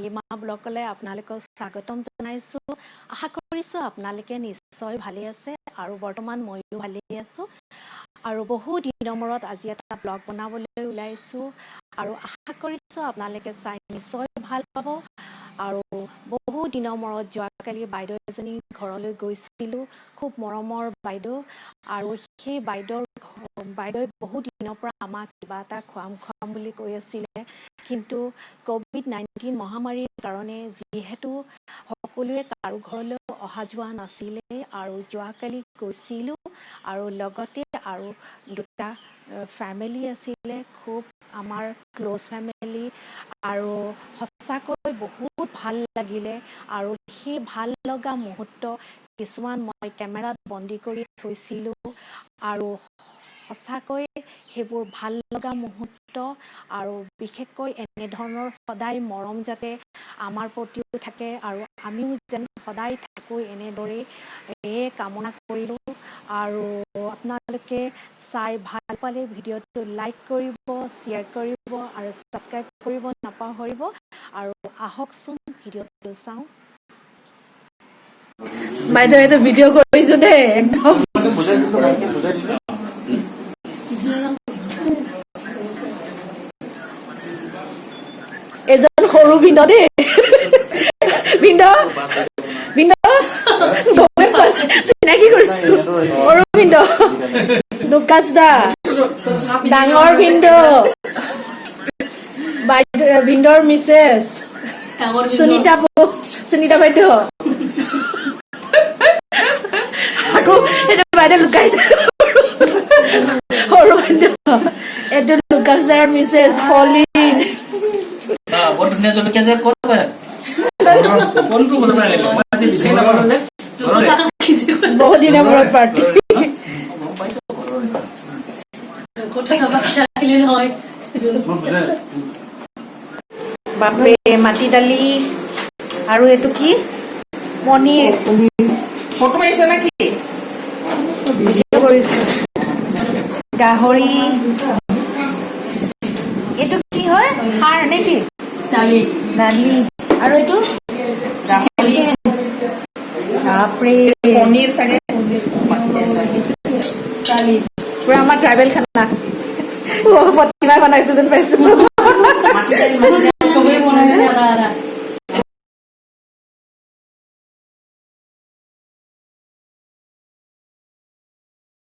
নীলিমা ব্লগলৈ আপোনালোকক স্বাগতম জনাইছো। আশা কৰিছো আপোনালোকে নিশ্চয় ভালে আছে আৰু বৰ্তমান ময়ো ভালে আছো। আৰু বহু দিনৰ মূৰত আজি এটা ব্লগ বনাবলৈ ওলাইছো আৰু আশা কৰিছো আপোনালোকে চাই নিশ্চয় ভাল পাব। আৰু বহু দিনৰ মূৰত যোৱাকালি বাইদেউ এজনী ঘৰলৈ গৈছিলো, খুব মৰমৰ বাইদেউ। আৰু সেই বাইদেউৰ বহুত দিনৰ পৰা আমাক কিবা এটা খুৱাম বুলি কৈ আছিলে, কিন্তু COVID-19 মহামাৰীৰ কাৰণে যিহেতু সকলোৱে কাৰো ঘৰলৈ অহা যোৱা নাছিলে আৰু যোৱাকালি গৈছিলোঁ আৰু লগতে আৰু দুটা ফেমিলি আছিলে, খুব আমাৰ ক্ল'জ ফেমিলি। আৰু সঁচাকৈ বহুত ভাল লাগিলে আৰু সেই ভাল লগা মুহূৰ্ত কিছুমান মই কেমেৰাত বন্দী কৰি থৈছিলোঁ আৰু সঁচাকৈ সেইবোৰ ভাল লগা মুহূৰ্ত। আৰু বিশেষকৈ এনেধৰণৰ সদায় মৰম যাতে আমাৰ প্ৰতিও থাকে আৰু আমিও যেন সদায় থাকোঁ এনেদৰেই কামনা কৰিলোঁ। আৰু আপোনালোকে চাই ভাল পালে ভিডিঅ'টো লাইক কৰিব, শ্বেয়াৰ কৰিব আৰু ছাবস্ক্ৰাইব কৰিব নাপাহৰিব। আৰু আহকচোন ভিডিঅ'টো চাওঁ। বাইদেউ এইটো ভিডিঅ' কৰিছো দেই, একদম এজন সৰু ভিন্ন দেই, ভিন্ন চিনাকি কৰিছো। সৰু ভিন্ন লুকাছ দা, ডাঙৰ ভিন্ন বাইদেউ, ভিন্দৰ মিছেছ সুনিতা বাইদেউ। আকৌ সেইটো বাইদেউ লুকাইছে, সৰু বাইদেউ এইটো লুকাছ দাৰ মিছেছ পলিন। বৰ ধুনীয়া জলকীয়া যে ক'ত কোনটো বজাৰ আনিলে? মই আজি বিচাৰি নাপালো যে। বহুত দিনৰ মূৰত পাৰ্টি। বাপৰে, মাটি দালি আৰু এইটো কি পনীৰ। ফটো মাৰিছ নেকি? ভিডিঅ' কৰিছো। গাহৰি, এইটো কি হয়? খাৰ নেকি? দালি আৰু এইটো বাপৰে, পনীৰ চাগে। পুৰা আমাৰ ট্ৰাইবেল খানা। প্ৰতিমা বনাইছে যেন পাইছো।